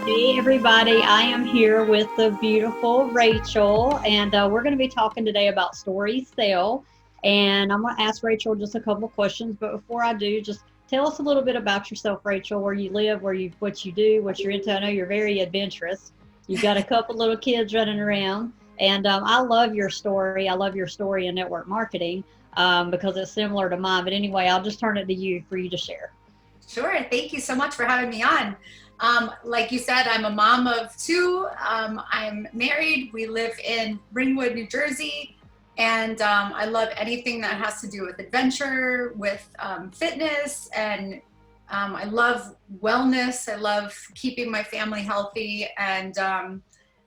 Hey everybody, I am here with the beautiful Rachel, and we're going to be talking today about story sale. And I'm going to ask Rachel just a couple questions, but before I do, just tell us a little bit about yourself, Rachel, where you live, what you do, what you're into. I know you're very adventurous. You've got a couple little kids running around, and I love your story. I love your story in network marketing because it's similar to mine. But anyway, I'll just turn it to you for you to share. Sure. Thank you so much for having me on. Like you said, I'm a mom of two. I'm married. We live in Ringwood, New Jersey. And I love anything that has to do with adventure, with fitness, and I love wellness. I love keeping my family healthy. And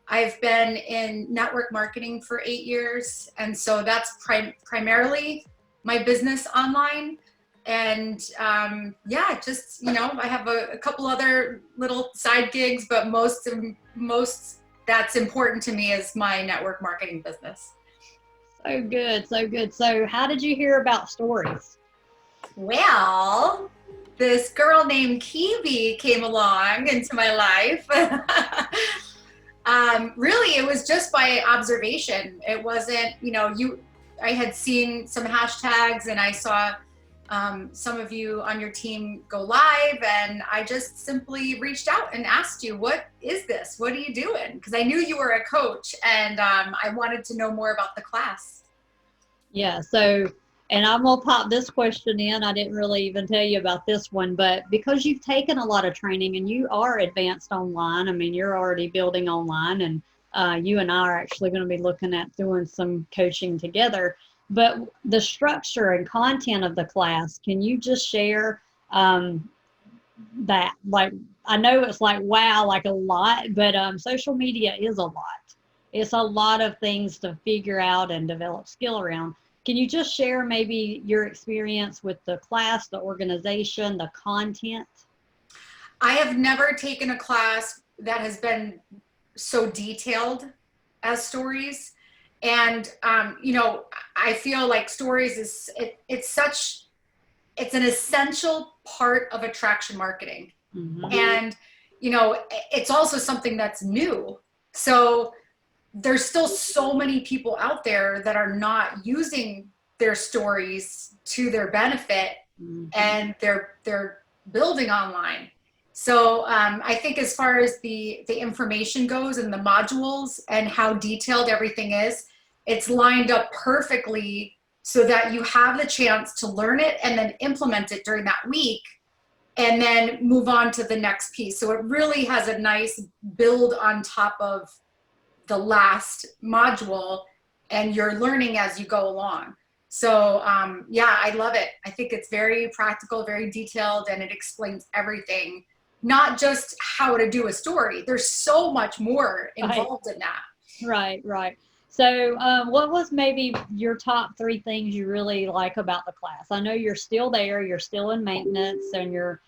I've been in network marketing for 8 years. And so that's primarily my business online. And yeah, just I have a couple other little side gigs, but most that's important to me is my network marketing business. So good, so good. So, how did you hear about stories? Well, this girl named Kiwi came along into my life. Really, it was just by observation. It wasn't, I had seen some hashtags and I saw some of you on your team go live, and I just simply reached out and asked you, what is this? What are you doing? Because I knew you were a coach, and I wanted to know more about the class. Yeah, so, and I'm gonna pop this question in. I didn't really even tell you about this one, but because you've taken a lot of training and you are advanced online, I mean, you're already building online, and you and I are actually going to be looking at doing some coaching together. But the structure and content of the class, can you just share that? Like, I know it's like, wow, like a lot, but social media is a lot. It's a lot of things to figure out and develop skill around. Can you just share maybe your experience with the class, the organization, the content? I have never taken a class that has been so detailed as stories. And, I feel like stories it's an essential part of attraction marketing. Hmm. And, it's also something that's new. So there's still so many people out there that are not using their stories to their benefit, Hmm. and they're building online. So I think as far as the information goes and the modules and how detailed everything is, it's lined up perfectly so that you have the chance to learn it and then implement it during that week and then move on to the next piece. So it really has a nice build on top of the last module, and you're learning as you go along. So yeah, I love it. I think it's very practical, very detailed, and it explains everything, not just how to do a story. There's so much more Right, involved in that. right, right. So, what was maybe your top three things you really like about the class? I know you're still there, you're still in maintenance, and you're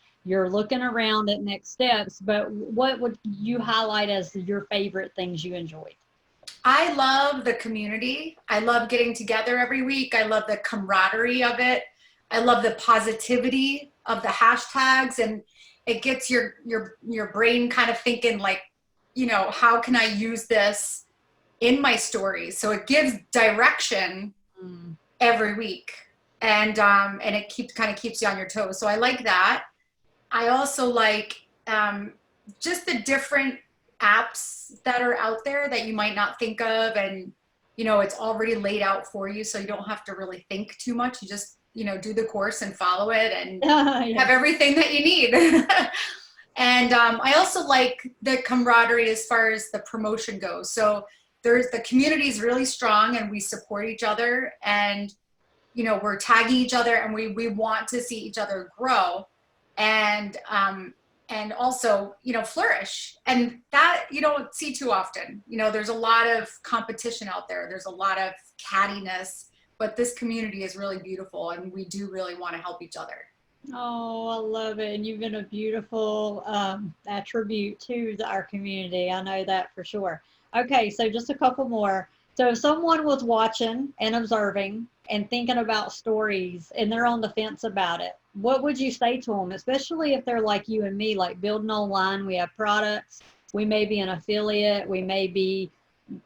looking around at next steps. But what would you highlight as your favorite things you enjoyed? I love the community. I love getting together every week. I love the camaraderie of it. I love the positivity of the hashtags, and it gets your brain kind of thinking like, how can I use this in my stories? So it gives direction Mm. every week, and it keeps you on your toes. So I like that. I also like just the different apps that are out there that you might not think of, and it's already laid out for you, so you don't have to really think too much. You just do the course and follow it, and Yeah. have everything that you need. And I also like the camaraderie as far as the promotion goes. So the community is really strong, and we support each other, and we're tagging each other, and we want to see each other grow, and also flourish, and that you don't see too often. There's a lot of competition out there, there's a lot of cattiness, but this community is really beautiful, and we do really want to help each other. Oh, I love it. And you've been a beautiful attribute to our community. I know that for sure. Okay, so just a couple more. So if someone was watching and observing and thinking about stories and they're on the fence about it, what would you say to them, especially if they're like you and me, like building online, we have products, We may be an affiliate. We may be,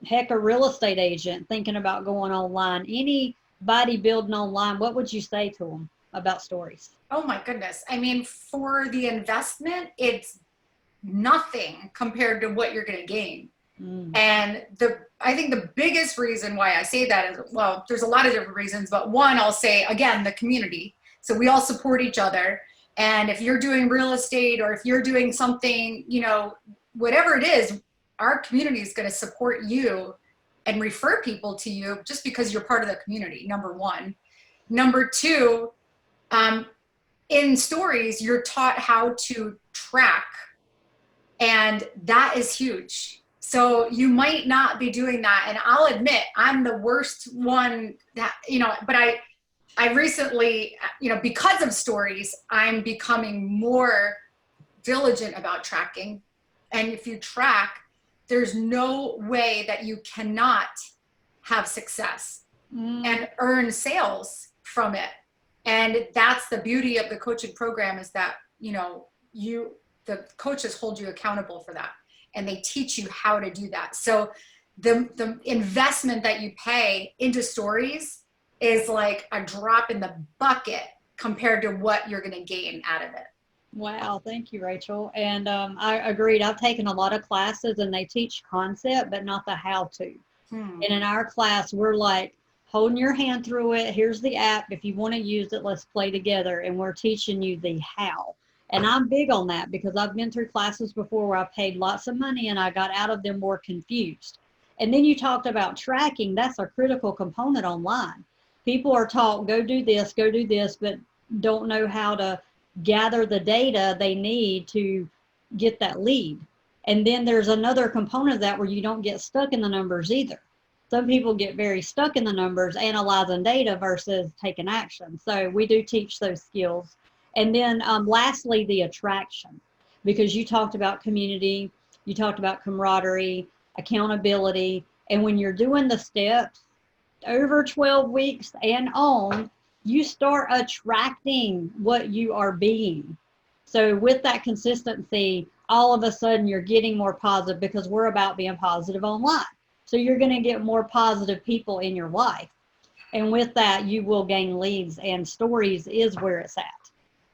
heck, a real estate agent thinking about going online. Anybody building online, what would you say to them about stories? Oh my goodness. I mean, for the investment, it's nothing compared to what you're going to gain. And I think the biggest reason why I say that is, well, there's a lot of different reasons, but one, I'll say again, the community. So we all support each other. And if you're doing real estate or if you're doing something, you know, whatever it is, our community is going to support you and refer people to you just because you're part of the community, number one. Number two, in stories, you're taught how to track, and that is huge. So you might not be doing that. And I'll admit, I'm the worst one that, you know, but I recently, you know, because of stories, I'm becoming more diligent about tracking. And if you track, there's no way that you cannot have success and earn sales from it. And that's the beauty of the coaching program, is that, you know, the coaches hold you accountable for that. And they teach you how to do that. So the investment that you pay into stories is like a drop in the bucket compared to what you're going to gain out of it. Wow. Thank you, Rachel. And I agreed. I've taken a lot of classes and they teach concept, but not the how to. And in our class, we're like holding your hand through it. Here's the app. If you want to use it, let's play together. And we're teaching you the how. And I'm big on that because I've been through classes before where I paid lots of money and I got out of them more confused. And then you talked about tracking. That's a critical component online. People are taught, go do this, but don't know how to gather the data they need to get that lead. And then there's another component of that where you don't get stuck in the numbers either. Some people get very stuck in the numbers, analyzing data versus taking action. So we do teach those skills. And then lastly, the attraction, because you talked about community, you talked about camaraderie, accountability. And when you're doing the steps over 12 weeks and on, you start attracting what you are being. So with that consistency, all of a sudden you're getting more positive, because we're about being positive online. So you're going to get more positive people in your life. And with that, you will gain leads, and stories is where it's at.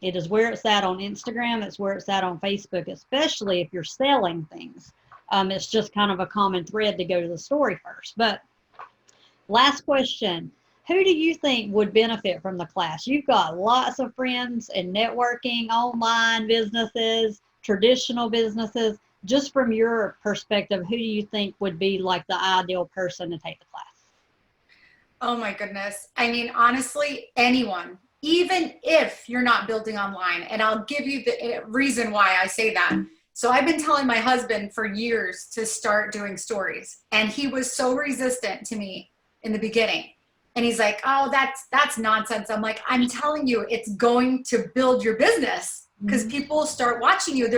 It is where it's at on Instagram. It's where it's at on Facebook, especially if you're selling things. It's just kind of a common thread to go to the story first. But last question, who do you think would benefit from the class? You've got lots of friends and networking, online businesses, traditional businesses. Just from your perspective, who do you think would be like the ideal person to take the class? Oh my goodness. I mean, honestly, anyone. Even if you're not building online. And I'll give you the reason why I say that. So I've been telling my husband for years to start doing stories. And he was so resistant to me in the beginning. And he's like, oh, that's nonsense. I'm like, I'm telling you, it's going to build your business, because people start watching you.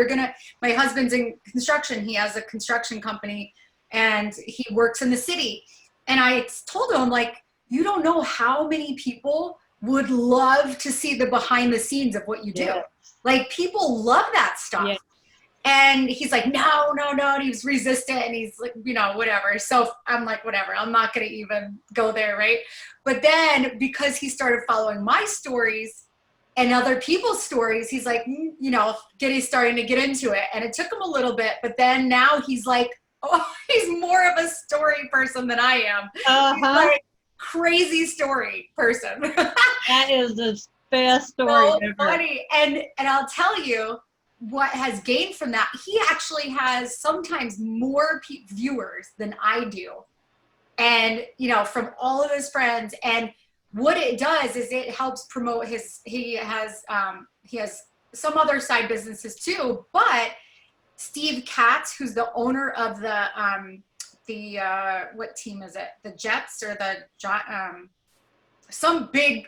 My husband's in construction. He has a construction company and he works in the city. And I told him, like, you don't know how many people would love to see the behind the scenes of what you do. Yes. Like, people love that stuff. Yes. And he's like, no. And he's resistant and he's like, you know, whatever. So I'm like, whatever, I'm not going to even go there. Right. But then because he started following my stories and other people's stories, he's like, you know, he's starting to get into it. And it took him a little bit, but then now he's like, oh, he's more of a story person than I am. He's like, crazy story person. That is the best story so ever. Funny. And I'll tell you what has gained from that. He actually has sometimes more viewers than I do. And, you know, from all of his friends. And what it does is it helps promote he has some other side businesses too, but Steve Katz, who's the owner of the what team is it? The Jets or some big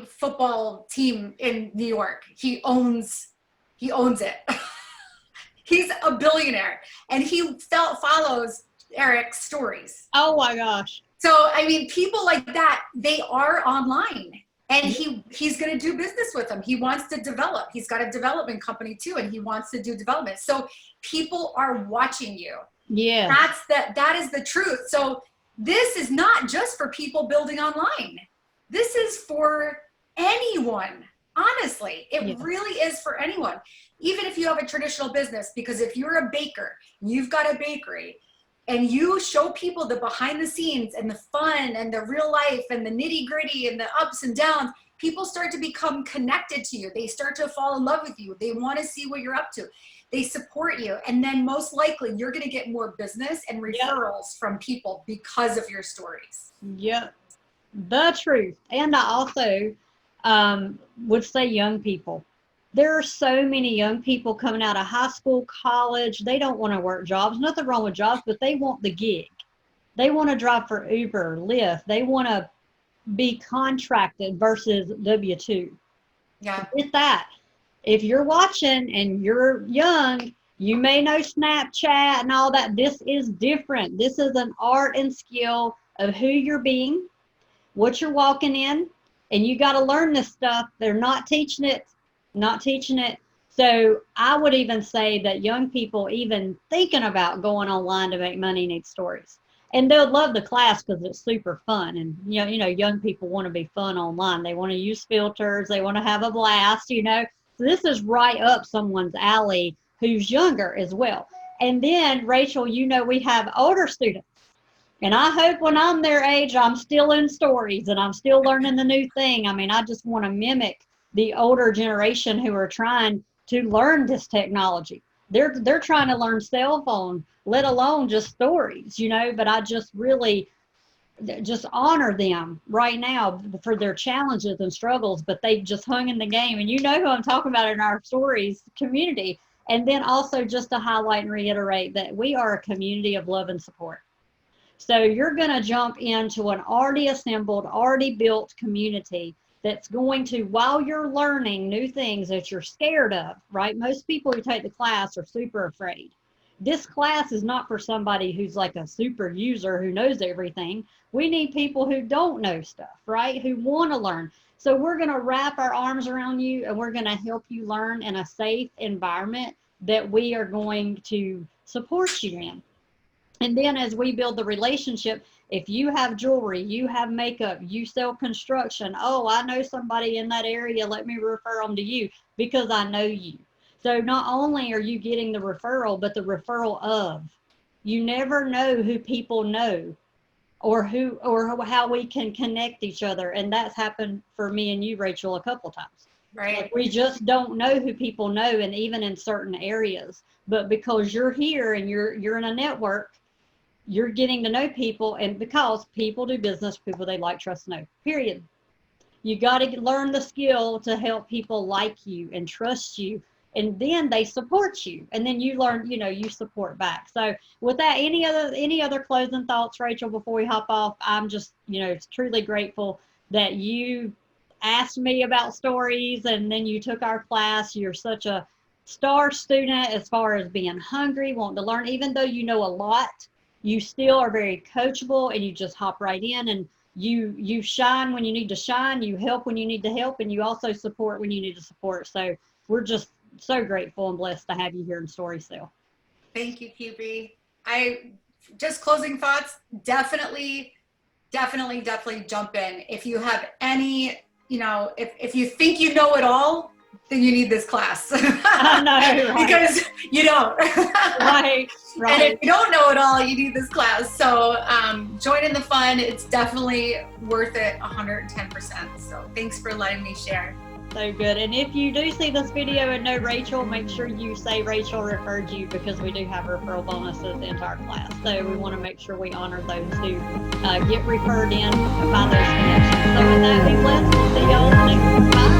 football team in New York. He owns it. He's a billionaire, and he follows Eric's stories. Oh my gosh. So, I mean, people like that, they are online. And he's going to do business with them. He wants to develop. He's got a development company too, and he wants to do development. So people are watching you. Yeah. That is the truth. So this is not just for people building online. This is for anyone. Honestly, it really is for anyone. Even if you have a traditional business, because if you're a baker, you've got a bakery, and you show people the behind the scenes and the fun and the real life and the nitty gritty and the ups and downs, people start to become connected to you. They start to fall in love with you. They want to see what you're up to. They support you. And then most likely you're going to get more business and referrals from people because of your stories. Yep. The truth. And I also would say young people. There are so many young people coming out of high school, college. They don't want to work jobs. Nothing wrong with jobs, but they want the gig. They want to drive for Uber, Lyft. They want to be contracted versus W-2. Yeah. With that, if you're watching and you're young, you may know Snapchat and all that. This is different. This is an art and skill of who you're being, what you're walking in, and you got to learn this stuff. They're not teaching it. So I would even say that young people even thinking about going online to make money need stories. And they'll love the class because it's super fun. And, you know, young people want to be fun online. They want to use filters. They want to have a blast, you know. So this is right up someone's alley who's younger as well. And then, Rachel, you know, we have older students. And I hope when I'm their age, I'm still in stories and I'm still learning the new thing. I mean, I just want to mimic the older generation who are trying to learn this technology. They're trying to learn cell phone, let alone just stories, you know, but I just really just honor them right now for their challenges and struggles, but they just hung in the game. And you know who I'm talking about in our stories community. And then also just to highlight and reiterate that we are a community of love and support. So you're going to jump into an already assembled, already built community that's going to, while you're learning new things that you're scared of, right? Most people who take the class are super afraid. This class is not for somebody who's like a super user who knows everything. We need people who don't know stuff, right? Who want to learn. So we're going to wrap our arms around you and we're going to help you learn in a safe environment that we are going to support you in. And then as we build the relationship, if you have jewelry, you have makeup, you sell construction, oh, I know somebody in that area, let me refer them to you because I know you. So not only are you getting the referral, but the referral of. You never know who people know or how we can connect each other. And that's happened for me and you, Rachel, a couple times. Right. Like we just don't know who people know, and even in certain areas. But because you're here and you're in a network, you're getting to know people, and because people do business, people they like, trust, know, period. You got to learn the skill to help people like you and trust you, and then they support you, and then you learn, you know, you support back. So with that, any other closing thoughts, Rachel, before we hop off? I'm just, you know, truly grateful that you asked me about stories and then you took our class. You're such a star student as far as being hungry, wanting to learn, even though you know a lot. You still are very coachable and you just hop right in, and you shine when you need to shine, you help when you need to help, and you also support when you need to support. So we're just so grateful and blessed to have you here in StorySale. Thank you, QB. Just closing thoughts, definitely jump in. If you have any, you know, if you think you know it all, then you need this class. I know, right? Because you don't. Right. And if you don't know it all, you need this class. So join in the fun. It's definitely worth it 110%. So thanks for letting me share. So good. And if you do see this video and know Rachel, make sure you say Rachel referred you, because we do have referral bonuses into our class. So we want to make sure we honor those who get referred in and find those connections. So with that, be blessed. We'll see y'all next. Bye.